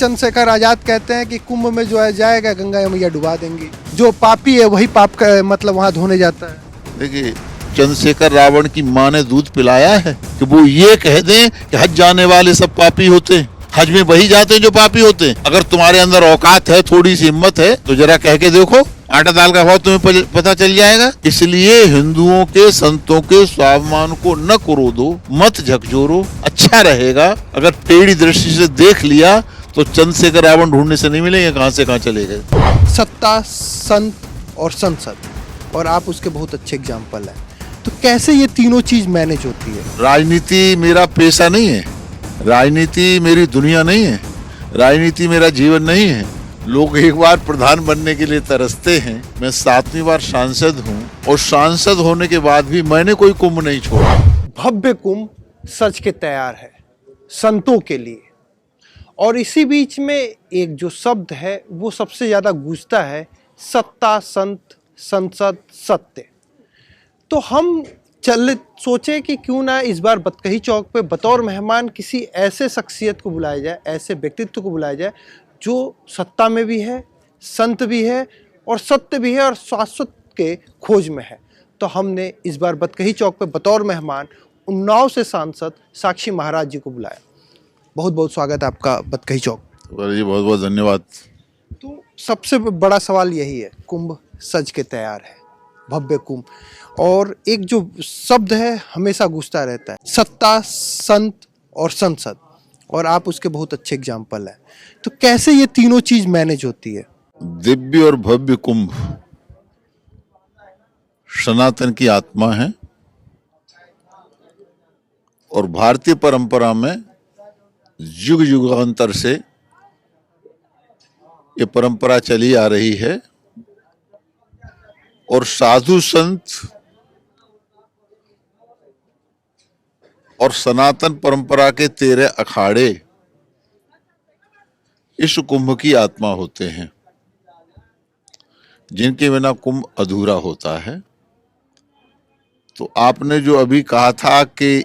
चंद्रशेखर आजाद कहते हैं कि कुंभ में जो है जाएगा गंगा मैया डुबा देंगी, जो पापी है वही पाप का मतलब वहाँ धोने जाता है। देखिए, चंद्रशेखर रावण की माँ ने दूध पिलाया है कि वो ये कह दें कि हज जाने वाले सब पापी होते हैं। हज में वही जाते हैं जो पापी होते हैं। अगर तुम्हारे अंदर औकात है, थोड़ी सी हिम्मत है, तो जरा कह के देखो, आटा दाल का भाव तुम्हें पता चल जाएगा। इसलिए हिंदुओं के संतों के स्वाभिमान को न करोदो, मत झकझोरो। अच्छा रहेगा अगर टेढ़ी दृष्टि से देख लिया तो चंद्रशेखर रावण ढूंढने से नहीं मिलेंगे, कहां से कहां चले गए। सत्ता, संत और संसद, और आप उसके बहुत अच्छे एग्जाम्पल हैं। तो कैसे ये तीनों चीज मैनेज होती है? राजनीति मेरा पेशा नहीं है, राजनीति मेरी दुनिया नहीं है, राजनीति मेरा जीवन नहीं है। लोग एक बार प्रधान बनने के लिए तरसते हैं। मैं 7वीं बार सांसद हूँ और सांसद होने के बाद भी मैंने कोई कुंभ नहीं छोड़ा। भव्य कुंभ सज के तैयार है संतों के लिए, और इसी बीच में एक जो शब्द है वो सबसे ज्यादा गूंजता है, सत्ता, संत, संसद, सत्य। तो हम सोचे कि क्यों ना इस बार बतकही चौक पे बतौर मेहमान किसी ऐसे शख्सियत को बुलाया जाए, ऐसे व्यक्तित्व को बुलाया जाए जो सत्ता में भी है, संत भी है और सत्य भी है और शाश्वत के खोज में है। तो हमने इस बार बतकही चौक पे बतौर मेहमान उन्नाव से सांसद साक्षी महाराज जी को बुलाया। बहुत बहुत स्वागत है आपका बतकही चौक। जी बहुत बहुत धन्यवाद। तो सबसे बड़ा सवाल यही है, कुंभ सज के तैयार है, भव्य कुंभ, और एक जो शब्द है हमेशा गूंजता रहता है, सत्ता, संत और संसद, और आप उसके बहुत अच्छे एग्जाम्पल हैं। तो कैसे ये तीनों चीज मैनेज होती है? दिव्य और भव्य कुंभ सनातन की आत्मा है और भारतीय परंपरा में युग युगांतर से ये परंपरा चली आ रही है। और साधु संत और सनातन परंपरा के 13 अखाड़े इस कुंभ की आत्मा होते हैं, जिनके बिना कुंभ अधूरा होता है। तो आपने जो अभी कहा था कि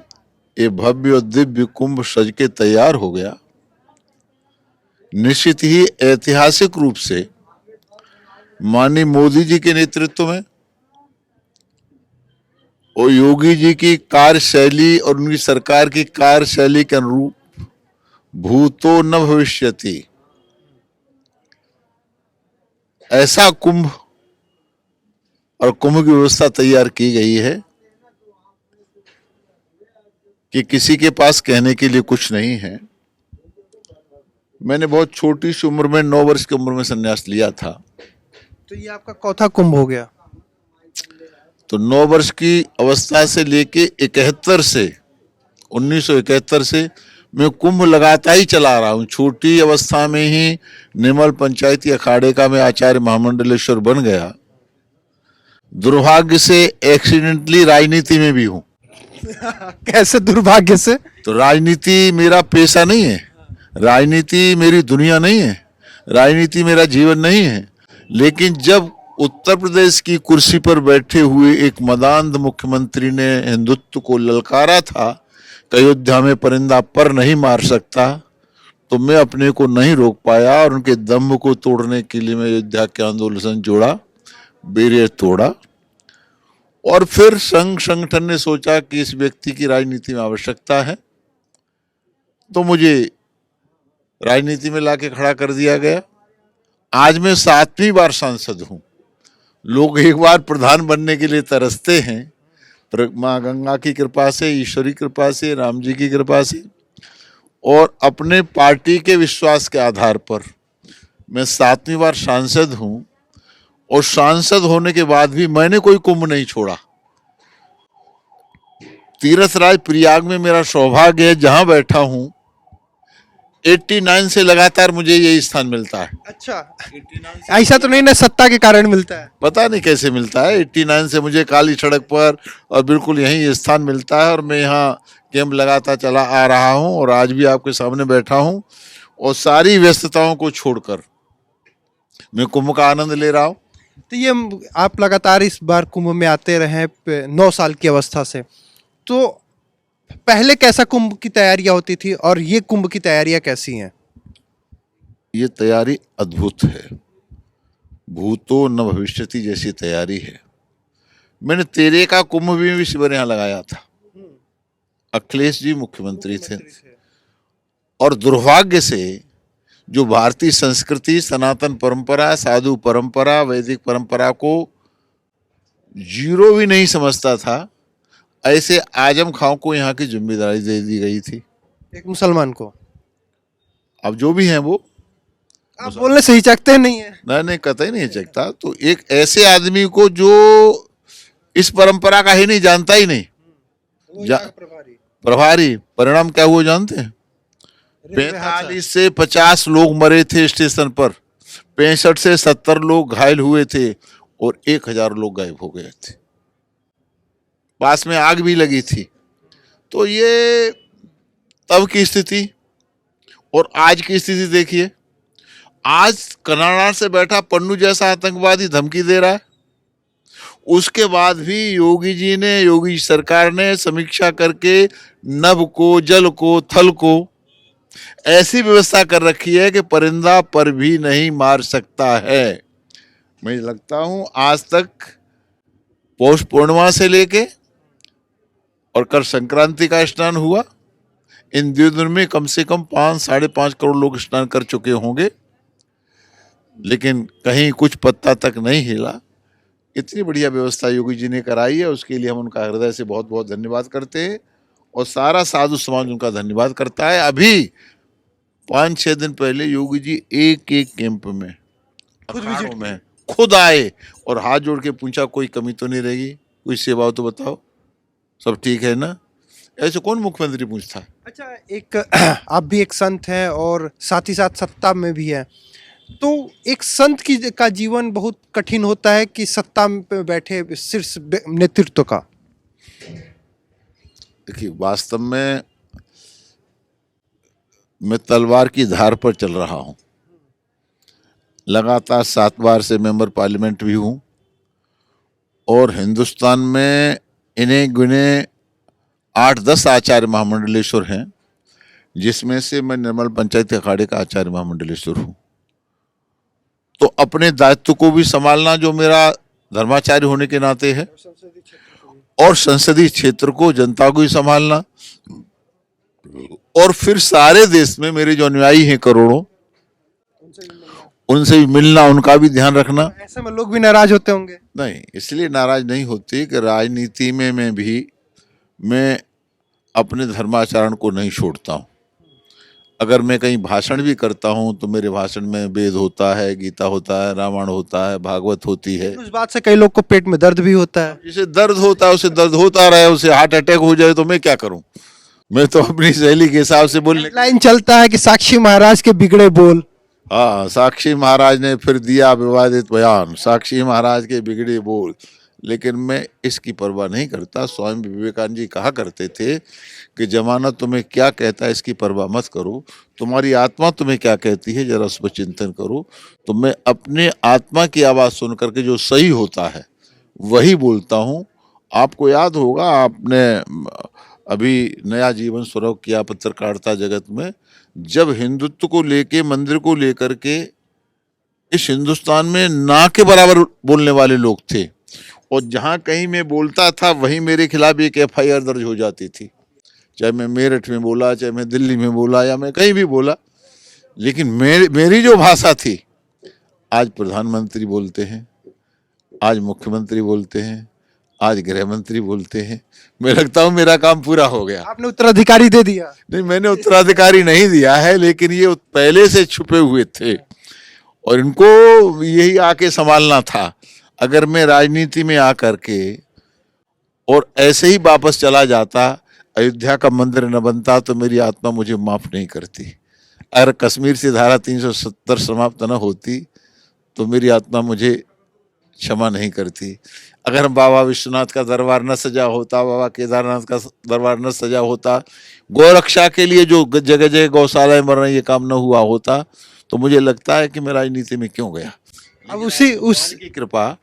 ये भव्य और दिव्य कुंभ सज के तैयार हो गया, निश्चित ही ऐतिहासिक रूप से माननीय मोदी जी के नेतृत्व में और योगी जी की कार्यशैली और उनकी सरकार की कार्यशैली के अनुरूप भूतो न भविष्यति, ऐसा कुंभ और कुंभ की व्यवस्था तैयार की गई है कि किसी के पास कहने के लिए कुछ नहीं है। मैंने बहुत छोटी सी उम्र में 9 वर्ष की उम्र में संन्यास लिया था। तो ये आपका चौथा कुंभ हो गया। तो 9 वर्ष की अवस्था से लेके 1971 से मैं कुंभ लगाता ही चला रहा हूँ। छोटी अवस्था में ही निर्मल पंचायती अखाड़े का मैं आचार्य महामंडलेश्वर बन गया। दुर्भाग्य से एक्सीडेंटली राजनीति में भी हूँ। कैसे दुर्भाग्य से? तो राजनीति मेरा पेशा नहीं है, राजनीति मेरी दुनिया नहीं है, राजनीति मेरा जीवन नहीं है। लेकिन जब उत्तर प्रदेश की कुर्सी पर बैठे हुए एक मदांध मुख्यमंत्री ने हिंदुत्व को ललकारा था कि अयोध्या में परिंदा पर नहीं मार सकता, तो मैं अपने को नहीं रोक पाया और उनके दम्भ को तोड़ने के लिए मैं अयोध्या के आंदोलन जोड़ा, बैरियर तोड़ा। और फिर संगठन ने सोचा कि इस व्यक्ति की राजनीति में आवश्यकता है, तो मुझे राजनीति में लाके खड़ा कर दिया गया। आज मैं 7वीं बार सांसद हूँ। लोग एक बार प्रधान बनने के लिए तरसते हैं, पर माँ गंगा की कृपा से, ईश्वरी कृपा से, राम जी की कृपा से और अपने पार्टी के विश्वास के आधार पर मैं 7वीं बार सांसद हूँ। और सांसद होने के बाद भी मैंने कोई कुंभ नहीं छोड़ा। तीर्थराज प्रयाग में मेरा सौभाग्य है, जहां बैठा हूँ 89 से लगातार मुझे यही स्थान मिलता है। अच्छा, ऐसा तो नहीं ना सत्ता के कारण मिलता है? पता नहीं कैसे मिलता है। 89 से मुझे काली सड़क पर और बिल्कुल यही स्थान मिलता है और मैं यहाँ कैंप लगाता चला आ रहा हूँ और आज भी आपके सामने बैठा हूँ और सारी व्यस्तताओं को छोड़कर मैं कुंभ का आनंद ले रहा हूँ। तो ये आप लगातार इस बार कुंभ में आते रहे 9 साल की अवस्था से, तो पहले कैसा कुंभ की तैयारियां होती थी और ये कुंभ की तैयारियां कैसी हैं? ये तैयारी अद्भुत है, भूतो न भविष्यति जैसी तैयारी है। मैंने तेरे का कुंभ भी शिविर यहाँ लगाया था, अखिलेश जी मुख्यमंत्री थे, और दुर्भाग्य से जो भारतीय संस्कृति, सनातन परंपरा, साधु परंपरा, वैदिक परंपरा को जीरो भी नहीं समझता था, ऐसे आजम खां को यहाँ की जिम्मेदारी दे दी गई थी। एक मुसलमान को। अब जो भी हैं वो, आप बोलने से हिचकते नहीं है। नहीं कतई नहीं चकता। तो एक ऐसे आदमी को जो इस परंपरा का ही नहीं, जानता ही नहीं, प्रभारी, परिणाम क्या हुआ जानते हैं? 45 से 50 लोग मरे थे स्टेशन पर, 65 से 70 लोग घायल हुए थे, और 1000 लोग गायब हो गए थे। पास में आग भी लगी थी। तो ये तब की स्थिति और आज की स्थिति देखिए। आज कनाडा से बैठा पन्नू जैसा आतंकवादी धमकी दे रहा है, उसके बाद भी योगी जी ने, योगी सरकार ने समीक्षा करके नभ को, जल को, थल को ऐसी व्यवस्था कर रखी है कि परिंदा पर भी नहीं मार सकता है। मुझे लगता हूं आज तक पौष पूर्णिमा से लेके और कल संक्रांति का स्नान हुआ, इन 2 दिन में कम से कम 5-5.5 करोड़ लोग स्नान कर चुके होंगे, लेकिन कहीं कुछ पत्ता तक नहीं हिला। इतनी बढ़िया व्यवस्था योगी जी ने कराई है, उसके लिए हम उनका हृदय से बहुत बहुत धन्यवाद करते हैं, और सारा साधु समाज उनका धन्यवाद करता है। अभी 5-6 दिन पहले योगी जी एक कैंप में, अखाड़ों में खुद आए और हाथ जोड़ के पूछा कोई कमी तो नहीं रहेगी, कोई सेवा हो तो बताओ, सब ठीक है ना? ऐसे कौन मुख्यमंत्री पूछता है? अच्छा, एक आप भी एक संत हैं और साथ ही साथ सत्ता में भी है, तो एक संत का जीवन बहुत कठिन होता है कि सत्ता पे बैठे शीर्ष नेतृत्व का। देखिए, वास्तव में मैं तलवार की धार पर चल रहा हूं। लगातार 7 बार से मेंबर पार्लियामेंट भी हूं, और हिंदुस्तान में इन्हें गिने 8-10 आचार्य महामंडलेश्वर हैं, जिसमें से मैं निर्मल पंचायत अखाड़े का आचार्य महामंडलेश्वर हूं। तो अपने दायित्व को भी संभालना जो मेरा धर्माचार्य होने के नाते है, और संसदीय क्षेत्र को, जनता को ही संभालना, और फिर सारे देश में मेरे जो अनुयायी हैं करोड़ों, उनसे भी मिलना, उनका भी ध्यान रखना। ऐसे में लोग भी नाराज होते होंगे। नहीं, इसलिए नाराज नहीं होती कि राजनीति में मैं अपने धर्माचरण को नहीं छोड़ता हूँ। अगर मैं कहीं भाषण भी करता हूँ तो मेरे भाषण में वेद होता है, गीता होता है, रामायण होता है, भागवत होती है। उस बात से कई लोग को पेट में दर्द भी होता है। जिसे दर्द होता है उसे दर्द होता रहे, उसे हार्ट अटैक हो जाए तो मैं क्या करूं? मैं तो अपनी शैली के हिसाब से बोलने। लाइन चलता है कि साक्षी महाराज के बिगड़े बोल। हाँ, साक्षी महाराज ने फिर दिया विवादित बयान, साक्षी महाराज के बिगड़े बोल। लेकिन मैं इसकी परवाह नहीं करता। स्वामी विवेकानंद जी कहा करते थे कि जमाना तुम्हें क्या कहता है इसकी परवाह मत करो, तुम्हारी आत्मा तुम्हें क्या कहती है जरा उस पर चिंतन करो। तो मैं अपने आत्मा की आवाज़ सुन करके जो सही होता है वही बोलता हूँ। आपको याद होगा, आपने अभी नया जीवन सुरव किया पत्रकारिता जगत में, जब हिंदुत्व को लेके, मंदिर को लेकर के इस हिंदुस्तान में ना के बराबर बोलने वाले लोग थे, और जहां कहीं मैं बोलता था वहीं मेरे खिलाफ एक FIR दर्ज हो जाती थी। चाहे मैं मेरठ में बोला, चाहे मैं दिल्ली में बोला, या मैं कहीं भी बोला, लेकिन मेरी जो भाषा थी, आज प्रधानमंत्री बोलते हैं, आज मुख्यमंत्री बोलते हैं, आज गृह मंत्री बोलते हैं। मैं लगता हूँ मेरा काम पूरा हो गया। आपने उत्तराधिकारी दे दिया। नहीं, मैंने उत्तराधिकारी नहीं दिया है, लेकिन ये पहले से छुपे हुए थे और इनको यही आके संभालना था। अगर मैं राजनीति में आकर के और ऐसे ही वापस चला जाता, अयोध्या का मंदिर न बनता, तो मेरी आत्मा मुझे माफ नहीं करती। अगर कश्मीर से धारा 370 समाप्त न होती तो मेरी आत्मा मुझे क्षमा नहीं करती। अगर बाबा विश्वनाथ का दरबार न सजा होता, बाबा केदारनाथ का दरबार न सजा होता, गौरक्षा के लिए जो जगह जगह गौशालाएं बन रही, ये काम न हुआ होता, तो मुझे लगता है कि मैं राजनीति में क्यों गया। अब उस की कृपा,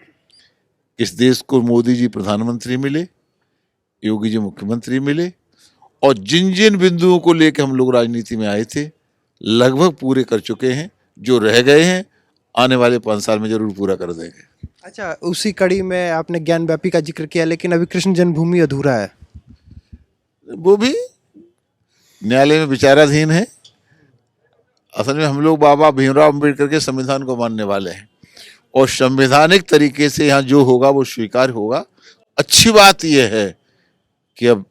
इस देश को मोदी जी प्रधानमंत्री मिले, योगी जी मुख्यमंत्री मिले, और जिन जिन बिंदुओं को लेकर हम लोग राजनीति में आए थे लगभग पूरे कर चुके हैं। जो रह गए हैं आने वाले 5 साल में जरूर पूरा कर देंगे। अच्छा, उसी कड़ी में आपने ज्ञान व्यापी का जिक्र किया, लेकिन अभी कृष्ण जन्मभूमि अधूरा है। वो भी न्यायालय में विचाराधीन है। असल में हम लोग बाबा भीमराव अम्बेडकर के संविधान को मानने वाले हैं और संवैधानिक तरीके से यहाँ जो होगा वो स्वीकार होगा। अच्छी बात यह है कि अब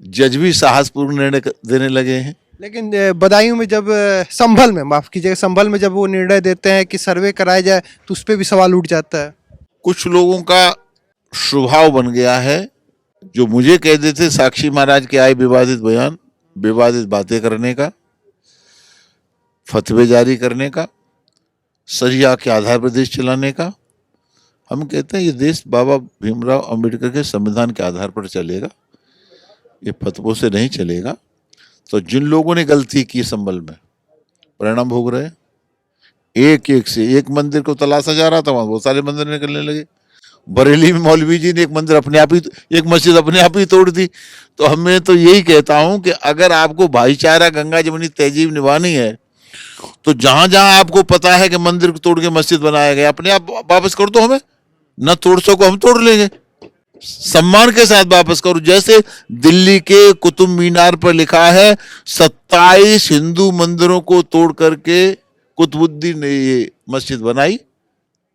जज भी साहसपूर्ण निर्णय देने लगे हैं। लेकिन बदायूं में जब संभल में, माफ कीजिएगा, संभल में जब वो निर्णय देते हैं कि सर्वे कराया जाए तो उस पर भी सवाल उठ जाता है। कुछ लोगों का स्वभाव बन गया है जो मुझे कह देते साक्षी महाराज के आए विवादित बयान, विवादित बातें करने का, फतवे जारी करने का, शरिया के आधार पर देश चलाने का। हम कहते हैं ये देश बाबा भीमराव अंबेडकर के संविधान के आधार पर चलेगा, ये फतवों से नहीं चलेगा। तो जिन लोगों ने गलती की संभल में परिणाम भोग रहे। एक एक से एक मंदिर को तलाशा जा रहा था, वहां बहुत सारे मंदिर निकलने लगे। बरेली में मौलवी जी ने एक मंदिर अपने आप ही, एक मस्जिद अपने आप ही तोड़ दी। तो हमें तो यही कहता हूं कि अगर आपको भाईचारा गंगा जमुनी तहजीब निभानी है तो जहां जहां आपको पता है कि मंदिर को तोड़ के मस्जिद बनाया गया, अपने आप वापस कर दो। हमें न तोड़ सको हम तोड़ लेंगे, सम्मान के साथ वापस करो। जैसे दिल्ली के कुतुब मीनार पर लिखा है 27 हिंदू मंदिरों को तोड़ करके कुतुबुद्दीन ने ये मस्जिद बनाई।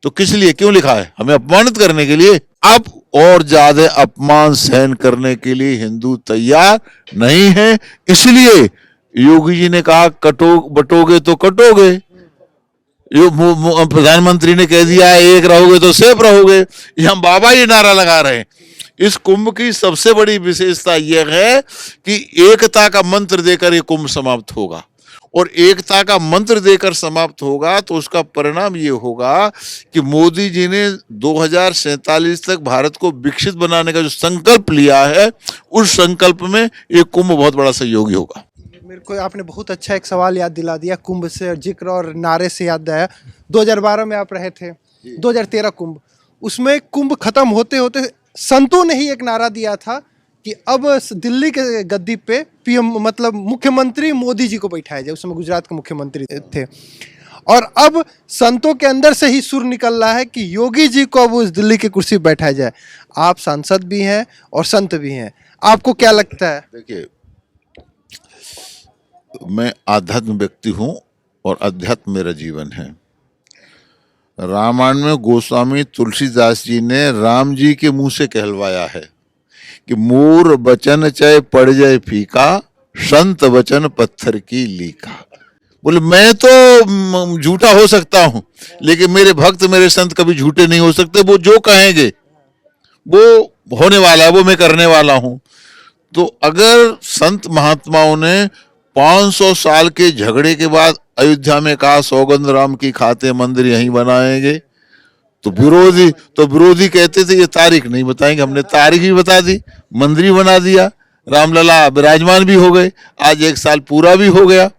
तो किस लिए, क्यों लिखा है? हमें अपमानित करने के लिए। अब और ज्यादा अपमान सहन करने के लिए हिंदू तैयार नहीं है। इसलिए योगी जी ने कहा बटोगे तो कटोगे। प्रधानमंत्री ने कह दिया एक रहोगे तो सेफ रहोगे। हम बाबा ये नारा लगा रहे हैं। इस कुंभ की सबसे बड़ी विशेषता यह है कि एकता का मंत्र देकर ये कुंभ समाप्त होगा, और एकता का मंत्र देकर समाप्त होगा तो उसका परिणाम ये होगा कि मोदी जी ने 2047 तक भारत को विकसित बनाने का जो संकल्प लिया है, उस संकल्प में ये कुंभ बहुत बड़ा सहयोगी होगा। मेरे को आपने बहुत अच्छा एक सवाल याद दिला दिया, कुंभ से जिक्र और नारे से याद आया। 2012 में आप रहे थे, 2013 कुंभ, उसमें कुंभ खत्म होते होते संतों ने ही एक नारा दिया था कि अब दिल्ली के गद्दी पे पीएम मतलब मुख्यमंत्री मोदी जी को बैठाया जाए। उस समय गुजरात के मुख्यमंत्री थे, और अब संतों के अंदर से ही सुर निकल रहा है कि योगी जी को अब उस दिल्ली की कुर्सी बैठाया जाए। आप सांसद भी हैं और संत भी हैं, आपको क्या लगता है? देखिए, मैं आध्यात्म व्यक्ति हूं और अध्यात्म मेरा जीवन है। रामायण में गोस्वामी तुलसीदास जी ने राम जी के मुंह से कहलवाया है कि मोर बचन चाहे पड़ जाए फीका, संत वचन पत्थर की लीका। बोले मैं तो झूठा हो सकता हूं, लेकिन मेरे भक्त मेरे संत कभी झूठे नहीं हो सकते। वो जो कहेंगे वो होने वाला है, वो मैं करने वाला हूं। तो अगर संत महात्माओं ने 500 साल के झगड़े के बाद अयोध्या में कहा सौगंध राम की खाते मंदिर यहीं बनाएंगे, तो विरोधी कहते थे ये तारीख नहीं बताएंगे। हमने तारीख भी बता दी, मंदिर ही बना दिया, रामलला विराजमान भी हो गए, आज 1 साल पूरा भी हो गया।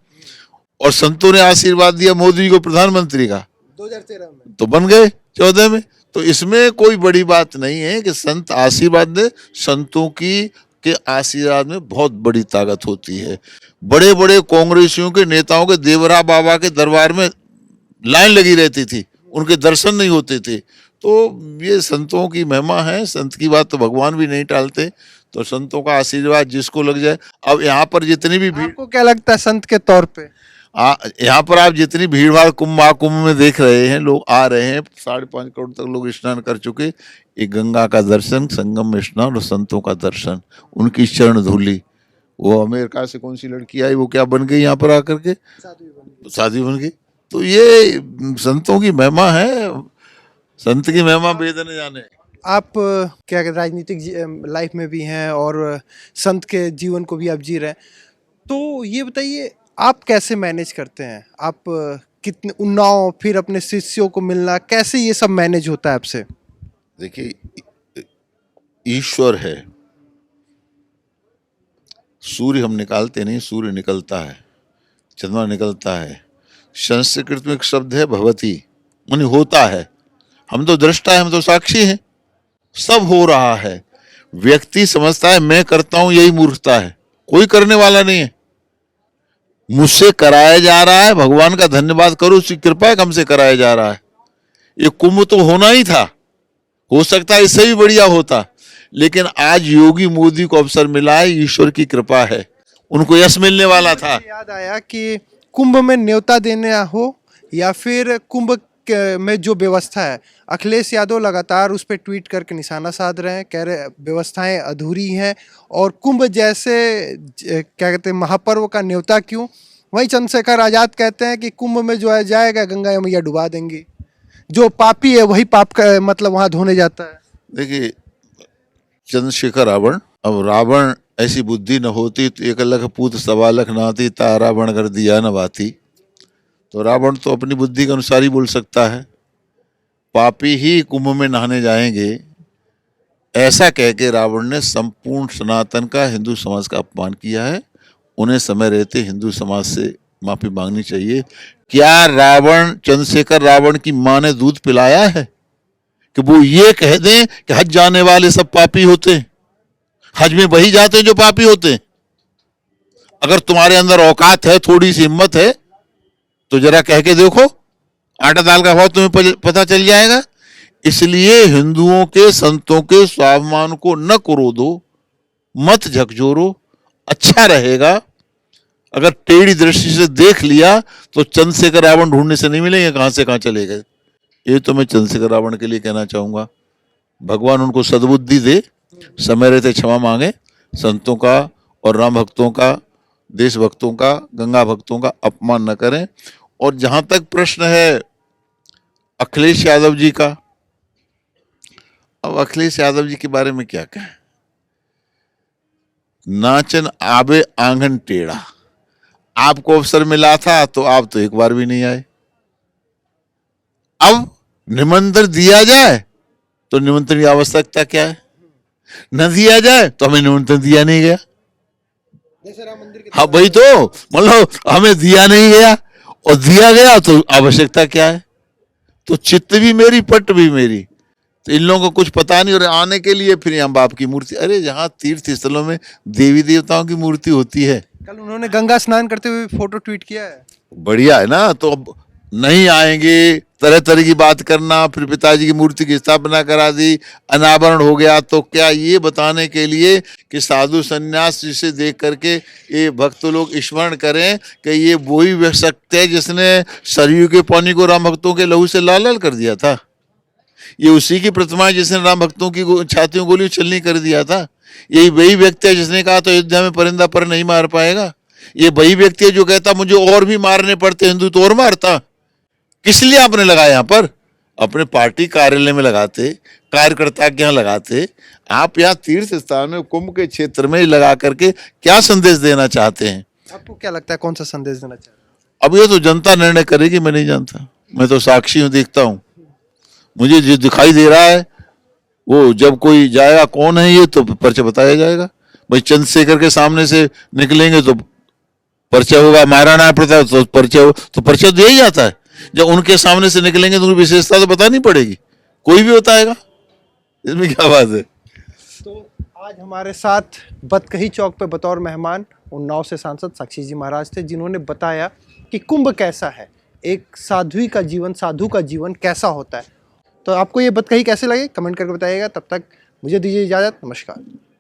और संतों ने आशीर्वाद दिया मोदी जी को प्रधानमंत्री का 2013 में, तो बन गए 14 में। तो इसमें कोई बड़ी बात नहीं है कि संत आशीर्वाद दे। संतों की के आशीर्वाद में बहुत बड़ी ताकत होती है। बड़े बड़े कांग्रेसियों के नेताओं के देवरा बाबा के दरबार में लाइन लगी रहती थी, उनके दर्शन नहीं होते थे। तो ये संतों की महिमा है। संत की बात तो भगवान भी नहीं टालते। तो संतों का आशीर्वाद जिसको लग जाए। अब यहाँ पर जितनी भी भीड़, आपको क्या लगता है संत के तौर पे? यहाँ पर आप जितनी भीड़ भाड़ कुंभ महाकुंभ में देख रहे हैं, लोग आ रहे हैं, 5.5 करोड़ तक लोग स्नान कर चुके। एक गंगा का दर्शन, संगम में स्नान और संतों का दर्शन, उनकी चरण धूली। वो अमेरिका से कौन सी लड़की आई, वो क्या बन गई यहाँ पर आकर के, साध्वी बन गई। तो ये संतों की महिमा है। संत की महिमा वेद न जाने। आप क्या राजनीतिक लाइफ में भी हैं और संत के जीवन को भी आप जी रहे हैं, तो ये बताइए आप कैसे मैनेज करते हैं? आप कितने उन्नाव, फिर अपने शिष्यों को मिलना, कैसे ये सब मैनेज होता है आपसे? देखिए, ईश्वर है, सूर्य हम निकालते नहीं, सूर्य निकलता है, चंद्रमा निकलता है। संस्कृत में एक शब्द है भवती, माने होता है। हम तो दृष्टा है, हम तो साक्षी हैं, सब हो रहा है। व्यक्ति समझता है मैं करता हूं, यही मूर्खता है। कोई करने वाला नहीं है। मुझसे कराया जा रहा है, भगवान का धन्यवाद करो, उसकी कृपा है हमसे कराया जा रहा है। ये कुंभ तो होना ही था, हो सकता है इससे भी बढ़िया होता, लेकिन आज योगी मोदी को अवसर मिला है, ईश्वर की कृपा है, उनको यश मिलने वाला था। मुझे याद आया कि कुंभ में न्योता देना हो या फिर में जो व्यवस्था है, अखिलेश यादव लगातार उस पर ट्वीट करके निशाना साध रहे हैं, कह रहे व्यवस्थाएं अधूरी हैं और कुंभ जैसे क्या कहते हैं महापर्व का न्योता क्यों। वहीं चंद्रशेखर आजाद कहते हैं कि कुंभ में जो है जाएगा गंगा मैया डुबा देंगे, जो पापी है वही पाप का मतलब वहां धोने जाता है। देखिए चंद्रशेखर रावण, अब रावण ऐसी बुद्धि न होती तो एक लख पूत सवा लख नाती, ता रावण कर दिया न बाती। तो रावण तो अपनी बुद्धि के अनुसार ही बोल सकता है। पापी ही कुंभ में नहाने जाएंगे, ऐसा कह के रावण ने संपूर्ण सनातन का, हिंदू समाज का अपमान किया है। उन्हें समय रहते हिंदू समाज से माफी मांगनी चाहिए। क्या रावण, चंद्रशेखर रावण की मां ने दूध पिलाया है कि वो ये कह दें कि हज जाने वाले सब पापी होते हैं? हज में वही जाते हैं जो पापी होते हैं। अगर तुम्हारे अंदर औकात है, थोड़ी सी हिम्मत है, तो जरा कह के देखो, आटा दाल का भाव तुम्हें पता चल जाएगा। इसलिए हिंदुओं के, संतों के स्वाभिमान को न करो दो, मत झकझोरो, अच्छा रहेगा। अगर टेढ़ी दृष्टि से देख लिया तो चंद्रशेखर रावण ढूंढने से नहीं मिलेंगे, कहां से कहां चले गए। ये तो मैं चंद्रशेखर रावण के लिए कहना चाहूंगा, भगवान उनको सद्बुद्धि दे, समय रहते क्षमा मांगे, संतों का और राम भक्तों का, देशभक्तों का, गंगा भक्तों का अपमान न करें। और जहां तक प्रश्न है अखिलेश यादव जी का, अब अखिलेश यादव जी के बारे में क्या कहें। नाचन आबे आंगन टेढ़ा, आपको अवसर मिला था तो आप तो एक बार भी नहीं आए। अब निमंत्रण दिया जाए तो निमंत्रण की आवश्यकता क्या है, न दिया जाए तो हमें निमंत्रण दिया नहीं गया। हाँ वही तो, मतलब हमें दिया नहीं गया और दिया गया तो आवश्यकता क्या है। तो चित्त भी मेरी, पट भी मेरी। तो इन लोगों को कुछ पता नहीं, और आने के लिए फिर यहाँ बाप की मूर्ति। अरे जहाँ तीर्थ स्थलों में देवी देवताओं की मूर्ति होती है। कल उन्होंने गंगा स्नान करते हुए फोटो ट्वीट किया है। बढ़िया है ना। तो अब नहीं आएंगे, तरह तरह की बात करना, फिर पिताजी की मूर्ति की स्थापना करा दी, अनावरण हो गया। तो क्या ये बताने के लिए कि साधु संन्यास जिसे देख करके ये भक्त लोग स्मरण करें कि ये वही व्यक्ति है जिसने सरयू के पानी को राम भक्तों के लहू से लाल लाल कर दिया था। ये उसी की प्रतिमा है जिसने राम भक्तों की छातियों गोली उछलनी कर दिया था। यही वही व्यक्ति है जिसने कहा तो अयोध्या में परिंदा पर नहीं मार पाएगा। ये वही व्यक्ति है जो कहता मुझे और भी मारने पड़ते, हिंदू तो और मारता। किस लिए आपने लगाया यहाँ पर? अपने पार्टी कार्यालय में लगाते, कार्यकर्ता के यहाँ लगाते। आप यहाँ तीर्थ स्थान में, कुंभ के क्षेत्र में लगा करके क्या संदेश देना चाहते हैं? आपको क्या लगता है कौन सा संदेश देना चाहते हैं? अब ये तो जनता निर्णय करेगी, मैं नहीं जानता। मैं तो साक्षी हूँ, देखता हूँ। मुझे जो दिखाई दे रहा है वो जब कोई जाएगा कौन है ये तो पर्चा बताया जाएगा। भाई चंद्रशेखर के सामने से निकलेंगे तो पर्चा होगा, महाराणा प्रताप तो पर्चा दिया ही जाता है। जब उनके सामने से निकलेंगे तो उनकी विशेषता तो बतानी पड़ेगी, कोई भी बताएगा, इसमें क्या बात है। तो आज हमारे साथ बतकही चौक पे बतौर मेहमान उन्नाव से सांसद साक्षी जी महाराज थे, जिन्होंने बताया कि कुंभ कैसा है, एक साध्वी का जीवन, साधु का जीवन कैसा होता है। तो आपको ये बतकही कैसे लगे कमेंट करके बताइएगा। तब तक मुझे दीजिए इजाज़त, नमस्कार।